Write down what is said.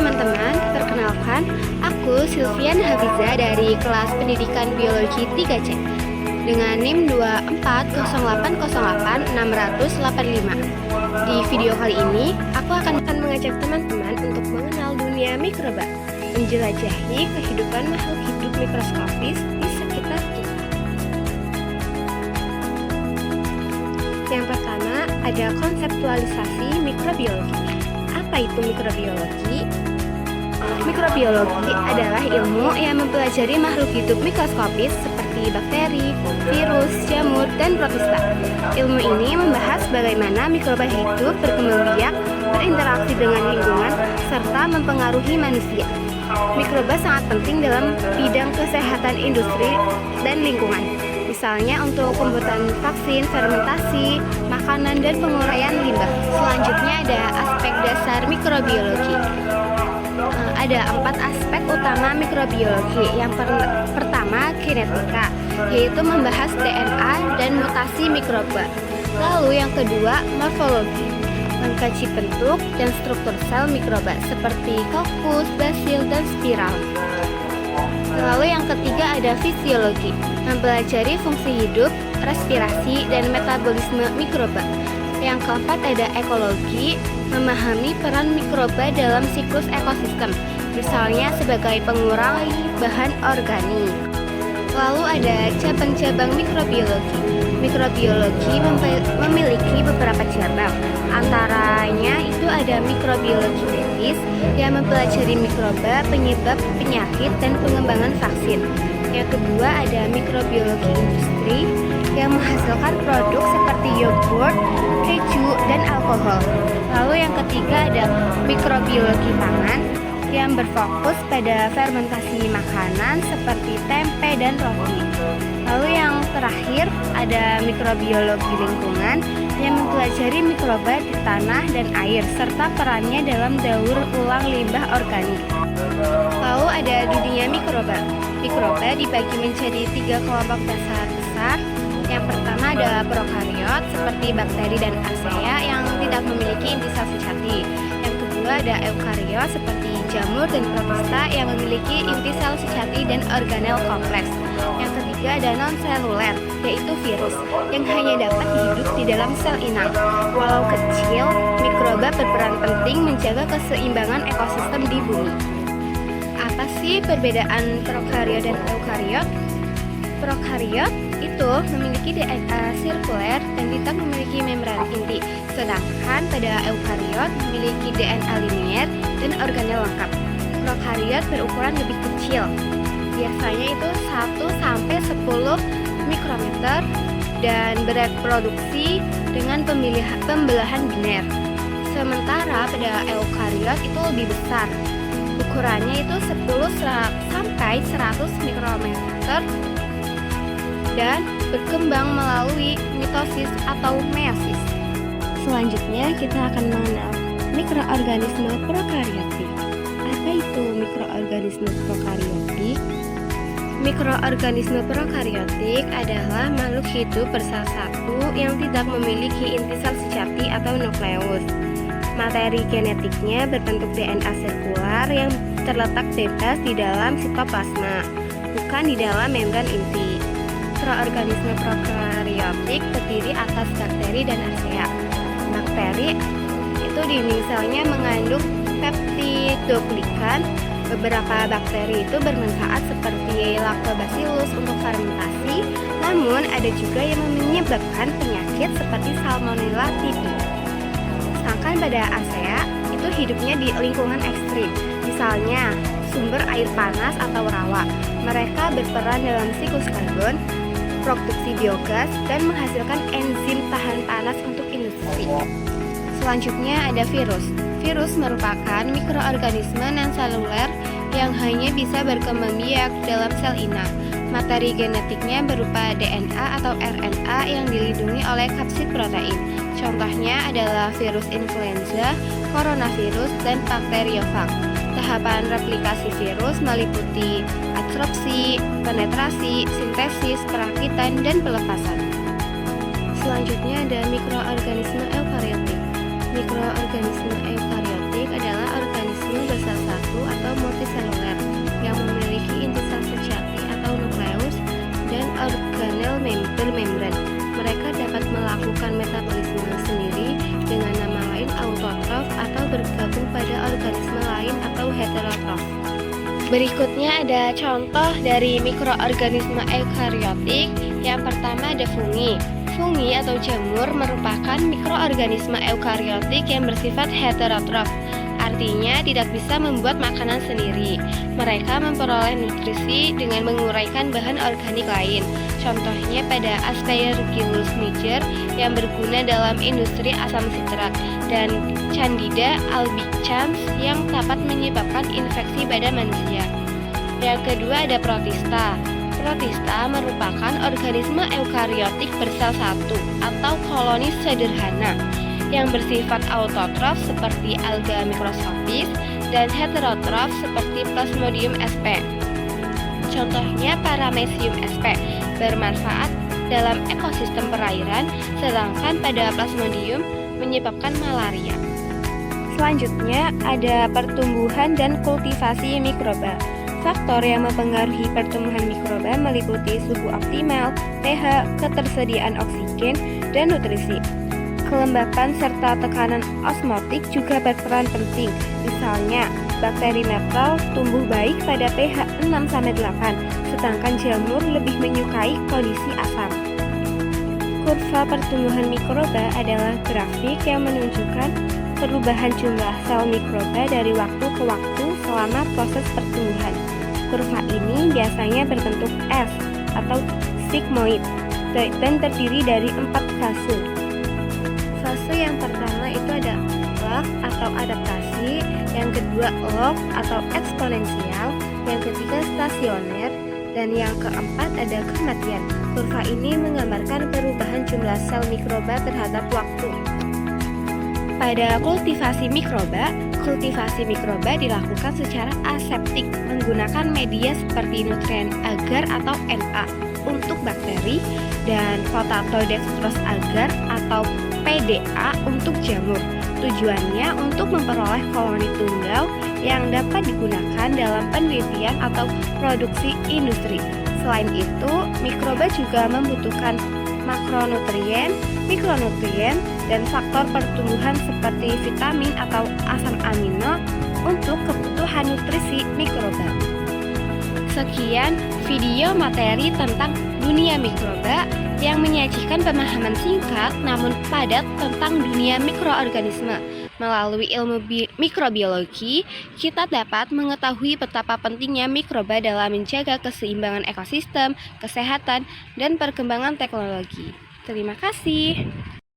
teman-teman, perkenalkan, aku Sylvian Hafiza dari kelas pendidikan biologi 3C dengan NIM 240808685. Di video kali ini, aku akan mengajak teman-teman untuk mengenal dunia mikroba, menjelajahi kehidupan makhluk hidup mikroskopis di sekitar kita. Yang pertama, ada konseptualisasi mikrobiologi. Apa itu mikrobiologi? Mikrobiologi adalah ilmu yang mempelajari makhluk hidup mikroskopis seperti bakteri, virus, jamur, dan protista. Ilmu ini membahas bagaimana mikroba hidup, berkembang biak, berinteraksi dengan lingkungan, serta mempengaruhi manusia. Mikroba sangat penting dalam bidang kesehatan industri dan lingkungan. Misalnya untuk pembuatan vaksin, fermentasi, makanan, dan penguraian limbah. Selanjutnya ada aspek dasar mikrobiologi. Ada 4 aspek utama mikrobiologi. Yang pertama, kinetika, yaitu membahas DNA dan mutasi mikroba. Lalu yang kedua, morfologi, mengkaji bentuk dan struktur sel mikroba seperti kokus, basil, dan spiral. Lalu yang ketiga ada fisiologi, mempelajari fungsi hidup, respirasi, dan metabolisme mikroba. Yang keempat ada ekologi, memahami peran mikroba dalam siklus ekosistem, misalnya sebagai pengurangi bahan organik. Lalu ada cabang-cabang mikrobiologi. Mikrobiologi memiliki beberapa cabang. Antaranya itu ada mikrobiologi medis yang mempelajari mikroba, penyebab penyakit, dan pengembangan vaksin. Yang kedua ada mikrobiologi industri yang menghasilkan produk seperti yogurt, keju, dan alkohol. Lalu yang ketiga ada mikrobiologi pangan yang berfokus pada fermentasi makanan seperti tempe dan roti. Lalu yang terakhir ada mikrobiologi lingkungan yang mempelajari mikroba di tanah dan air serta perannya dalam daur ulang limbah organik. Lalu ada dunia mikroba. Mikroba dibagi menjadi 3 kelompok dasar besar. Yang pertama ada prokariot seperti bakteri dan archaea yang tidak memiliki inti sel sejati. Yang kedua ada eukariot seperti jamur dan protista yang memiliki inti sel sejati dan organel kompleks. Yang ketiga ada non-seluler, yaitu virus yang hanya dapat hidup di dalam sel inang. Walau kecil, mikroba berperan penting menjaga keseimbangan ekosistem di bumi. Apa sih perbedaan prokariot dan eukariot? Prokariot itu memiliki DNA sirkuler dan tidak memiliki membran inti, sedangkan pada eukariot memiliki DNA linier dan organel lengkap. Prokariot berukuran lebih kecil, biasanya itu 1-10 mikrometer dan bereproduksi dengan pembelahan biner. Sementara pada eukariot itu lebih besar, ukurannya itu 10-100 mikrometer dan berkembang melalui mitosis atau meiosis. Selanjutnya kita akan mengenal mikroorganisme prokariotik. Apa itu mikroorganisme prokariotik? Mikroorganisme prokariotik adalah makhluk hidup bersatu yang tidak memiliki inti sel sejati atau nukleus. Materi genetiknya berbentuk DNA sirkular yang terletak bebas di dalam sitoplasma, bukan di dalam membran inti. Mikroorganisme prokariotik terdiri atas bakteri dan archaea. Bakteri itu di misalnya mengandung peptidoglikan. Beberapa bakteri itu bermanfaat seperti lactobacillus untuk fermentasi, namun ada juga yang menyebabkan penyakit seperti salmonella typhi. Sedangkan pada archaea itu hidupnya di lingkungan ekstrim, misalnya sumber air panas atau rawa. Mereka berperan dalam siklus karbon, produksi biogas, dan menghasilkan enzim tahan panas untuk industri. Selanjutnya ada virus. Virus merupakan mikroorganisme non-seluler yang hanya bisa berkembang biak dalam sel inang. Materi genetiknya berupa DNA atau RNA yang dilindungi oleh kapsid protein. Contohnya adalah virus influenza, coronavirus, dan bakteriofag. Tahapan replikasi virus meliputi absorpsi, penetrasi, sintesis, perakitan, dan pelepasan. Selanjutnya ada mikroorganisme eukariotik. Mikroorganisme eukariotik adalah organisme bersel melakukan metabolisme sendiri dengan nama lain autotrof atau bergabung pada organisme lain atau heterotrof. Berikutnya ada contoh dari mikroorganisme eukariotik. Yang pertama ada fungi. Fungi atau jamur merupakan mikroorganisme eukariotik yang bersifat heterotrof. Artinya tidak bisa membuat makanan sendiri. Mereka memperoleh nutrisi dengan menguraikan bahan organik lain. Contohnya pada Aspergillus niger yang berguna dalam industri asam sitrat dan Candida albicans yang dapat menyebabkan infeksi pada manusia. Yang kedua ada protista. Protista merupakan organisme eukariotik bersel satu atau kolonis sederhana yang bersifat autotrof seperti alga mikroskopis dan heterotrof seperti Plasmodium sp. Contohnya Paramecium sp bermanfaat dalam ekosistem perairan, sedangkan pada Plasmodium menyebabkan malaria. Selanjutnya ada pertumbuhan dan kultivasi mikroba. Faktor yang mempengaruhi pertumbuhan mikroba meliputi suhu optimal, pH, ketersediaan oksigen, dan nutrisi. Kelembapan serta tekanan osmotik juga berperan penting. Misalnya, bakteri netral tumbuh baik pada pH 6-8, sedangkan jamur lebih menyukai kondisi asam. Kurva pertumbuhan mikroba adalah grafik yang menunjukkan perubahan jumlah sel mikroba dari waktu ke waktu selama proses pertumbuhan. Kurva ini biasanya berbentuk S atau sigmoid dan terdiri dari 4 fase. Fase yang pertama itu ada log atau adaptasi, yang kedua log atau eksponensial, yang ketiga stasioner, dan yang keempat ada kematian. Kurva ini menggambarkan perubahan jumlah sel mikroba terhadap waktu. Pada kultivasi mikroba dilakukan secara aseptik menggunakan media seperti nutrien agar atau Na untuk bakteri dan potatodextrose agar atau PDA untuk jamur. Tujuannya untuk memperoleh koloni tunggal yang dapat digunakan dalam penelitian atau produksi industri. Selain itu, mikroba juga membutuhkan makronutrien, mikronutrien, dan faktor pertumbuhan seperti vitamin atau asam amino untuk kebutuhan nutrisi mikroba. Sekian video materi tentang dunia mikroba yang menyajikan pemahaman singkat namun padat tentang dunia mikroorganisme. Melalui ilmu mikrobiologi, kita dapat mengetahui betapa pentingnya mikroba dalam menjaga keseimbangan ekosistem, kesehatan, dan perkembangan teknologi. Terima kasih.